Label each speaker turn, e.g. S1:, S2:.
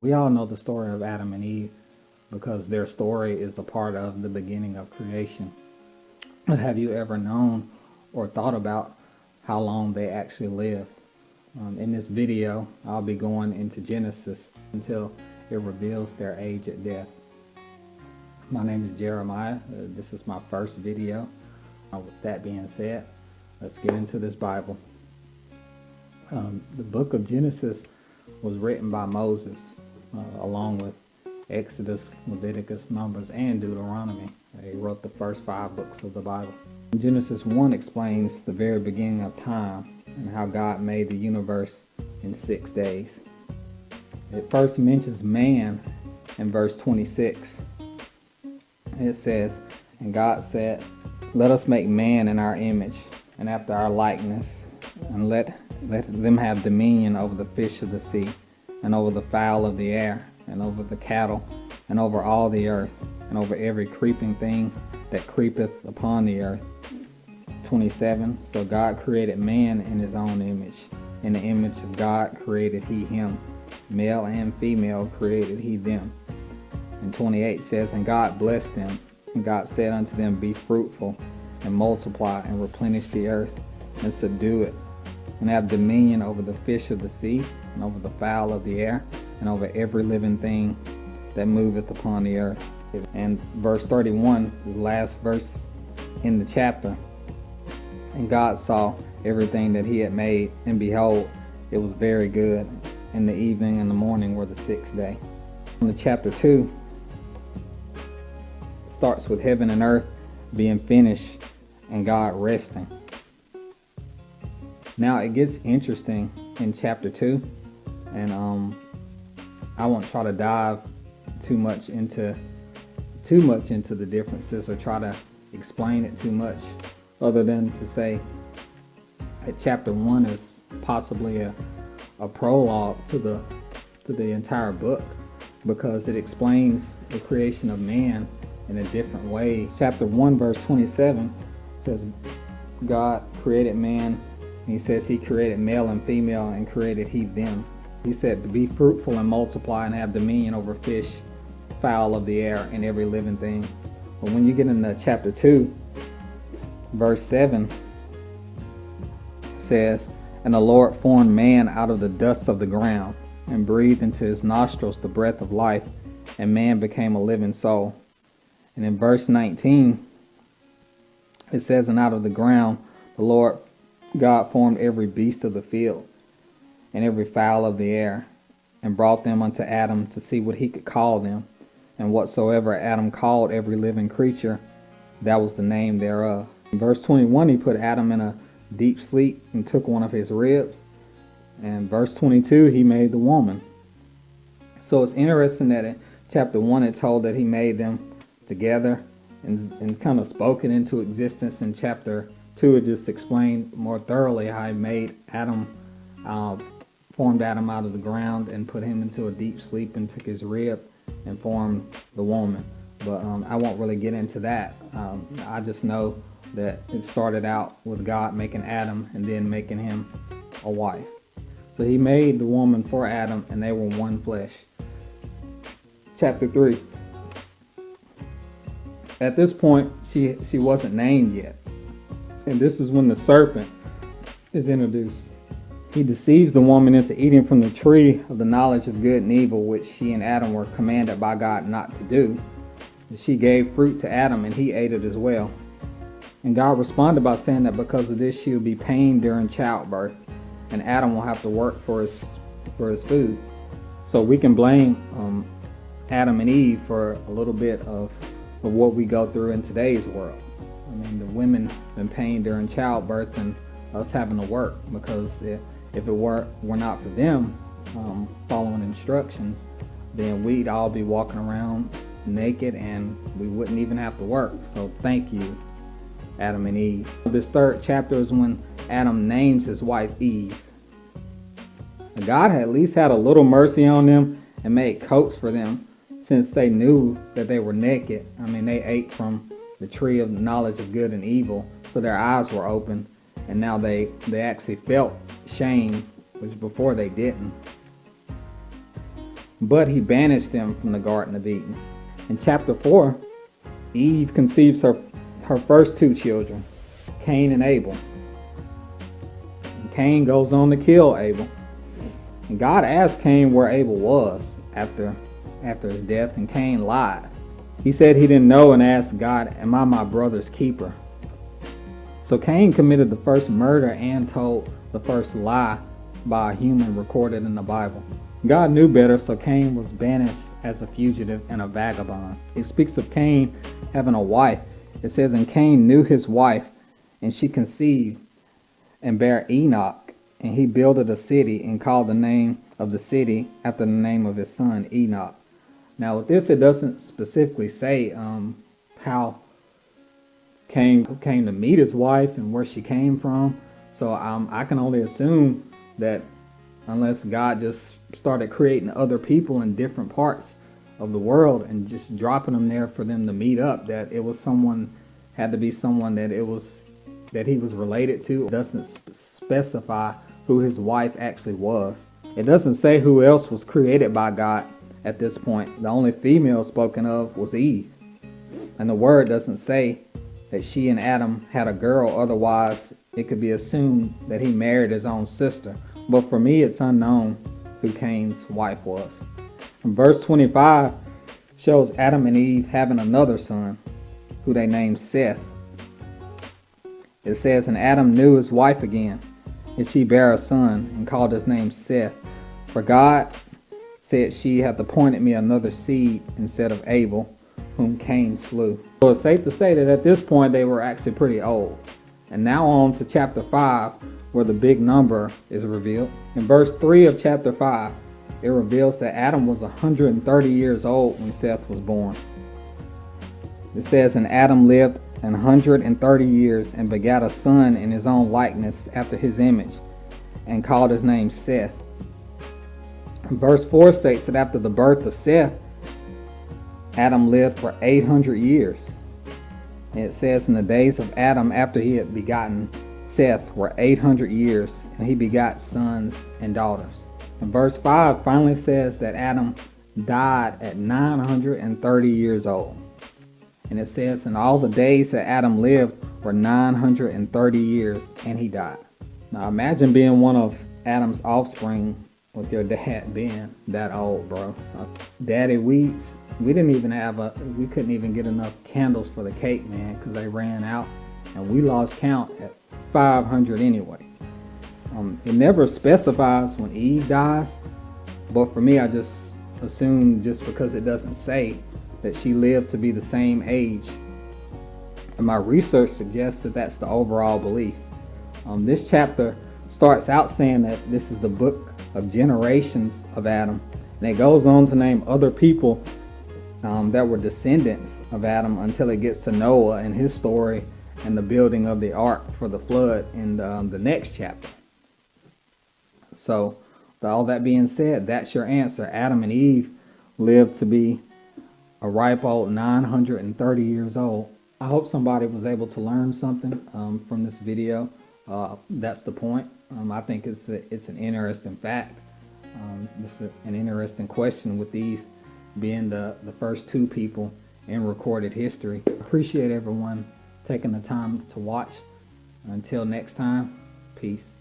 S1: We all know the story of Adam and Eve because their story is a part of the beginning of creation. But have you ever known or thought about how long they actually lived? In this video, I'll be going into Genesis until it reveals their age at death. My name is Jeremiah. This is my first video. With that being said, let's get into this Bible. The book of Genesis was written by Moses, along with Exodus, Leviticus, Numbers, and Deuteronomy. He wrote the first 5 books of the Bible. Genesis 1 explains the very beginning of time and how God made the universe in 6 days. It first mentions man in verse 26. It says, "And God said, let us make man in our image and after our likeness, and let them have dominion over the fish of the sea, and over the fowl of the air, and over the cattle, and over all the earth, and over every creeping thing that creepeth upon the earth." 27. So God created man in his own image. In the image of God created he him. Male and female created he them. And 28 says, "And God blessed them. And God said unto them, Be fruitful, and multiply, and replenish the earth, and subdue it, and have dominion over the fish of the sea, and over the fowl of the air, and over every living thing that moveth upon the earth." And verse 31, the last verse in the chapter, "And God saw everything that he had made, and behold, it was very good. And the evening and the morning were the 6th day." The chapter 2 starts with heaven and earth being finished and God resting. Now it gets interesting in chapter 2, and I won't try to dive too much into the differences or try to explain it too much, other than to say that chapter 1 is possibly a prologue to the entire book, because it explains the creation of man in a different way. Chapter 1 verse 27 says God created man, and he says he created male and female, and created he them. He said to be fruitful and multiply, and have dominion over fish, fowl of the air, and every living thing. But when you get into chapter 2 verse 7 says, "And the Lord formed man out of the dust of the ground, and breathed into his nostrils the breath of life, and man became a living soul." And in verse 19, it says, "And out of the ground the Lord God formed every beast of the field, and every fowl of the air, and brought them unto Adam to see what he could call them. And whatsoever Adam called every living creature, that was the name thereof." In verse 21, he put Adam in a deep sleep and took one of his ribs. And verse 22, he made the woman. So it's interesting that in chapter 1 it told that he made them together and kind of spoken into existence. In chapter 2 it just explained more thoroughly how he made Adam, formed Adam out of the ground and put him into a deep sleep, and took his rib and formed the woman. But I won't really get into that. I just know that it started out with God making Adam and then making him a wife. So he made the woman for Adam, and they were one flesh. Chapter 3. At this point, she wasn't named yet. And this is when the serpent is introduced. He deceives the woman into eating from the tree of the knowledge of good and evil, which she and Adam were commanded by God not to do. And she gave fruit to Adam, and he ate it as well. And God responded by saying that because of this she will be pained during childbirth, and Adam will have to work for his food. So we can blame Adam and Eve for a little bit of what we go through in today's world. I mean, the women been pained during childbirth, and us having to work, because if it were not for them following instructions, then we'd all be walking around naked, and we wouldn't even have to work. So thank you, Adam and Eve. This 3rd chapter is when Adam names his wife Eve. God had at least had a little mercy on them and made coats for them, since they knew that they were naked. I mean, they ate from the tree of knowledge of good and evil, so their eyes were open, and now they actually felt shame, which before they didn't. but he banished them from the Garden of Eden. In chapter 4, Eve conceives her first two children, Cain and Abel. And Cain goes on to kill Abel. And God asked Cain where Abel was after his death, and Cain lied. He said he didn't know and asked God, "Am I my brother's keeper?" So Cain committed the first murder and told the first lie by a human recorded in the Bible. God knew better, so Cain was banished as a fugitive and a vagabond. It speaks of Cain having a wife. It says, "And Cain knew his wife, and she conceived and bare Enoch, and he builded a city and called the name of the city after the name of his son Enoch." Now with this, it doesn't specifically say how Cain came to meet his wife and where she came from. So I can only assume that unless God just started creating other people in different parts of the world and just dropping them there for them to meet up, that it was had to be someone that he was related to. It doesn't specify who his wife actually was. It doesn't say who else was created by God at this point. The only female spoken of was Eve. And the word doesn't say that she and Adam had a girl, otherwise it could be assumed that he married his own sister. But for me, it's unknown who Cain's wife was. And verse 25 shows Adam and Eve having another son, who they named Seth. It says, "And Adam knew his wife again, and she bare a son, and called his name Seth. For God said, She hath appointed me another seed instead of Abel, whom Cain slew." So it's safe to say that at this point they were actually pretty old. And now on to chapter 5, where the big number is revealed. In verse 3 of chapter 5, it reveals that Adam was 130 years old when Seth was born. It says, "And Adam lived 130 years and begat a son in his own likeness after his image, and called his name Seth." Verse 4 states that after the birth of Seth, Adam lived for 800 years. And it says, "In the days of Adam after he had begotten Seth were 800 years, and he begot sons and daughters." And verse 5 finally says that Adam died at 930 years old. And it says, "And all the days that Adam lived were 930 years, and he died." Now imagine being one of Adam's offspring with your dad being that old, bro. Daddy, we couldn't even get enough candles for the cake, man, because they ran out, and we lost count at 500 anyway. It never specifies when Eve dies, but for me, I just assume, just because it doesn't say, that she lived to be the same age. And my research suggests that that's the overall belief. This chapter starts out saying that this is the book of generations of Adam, and it goes on to name other people that were descendants of Adam until it gets to Noah and his story and the building of the ark for the flood in the next chapter. So, with all that being said, that's your answer. Adam and Eve lived to be a ripe old 930 years old. I hope somebody was able to learn something from this video. That's the point. I think it's an interesting fact. It's an interesting question, with these being the first two people in recorded history. Appreciate everyone taking the time to watch. Until next time, peace.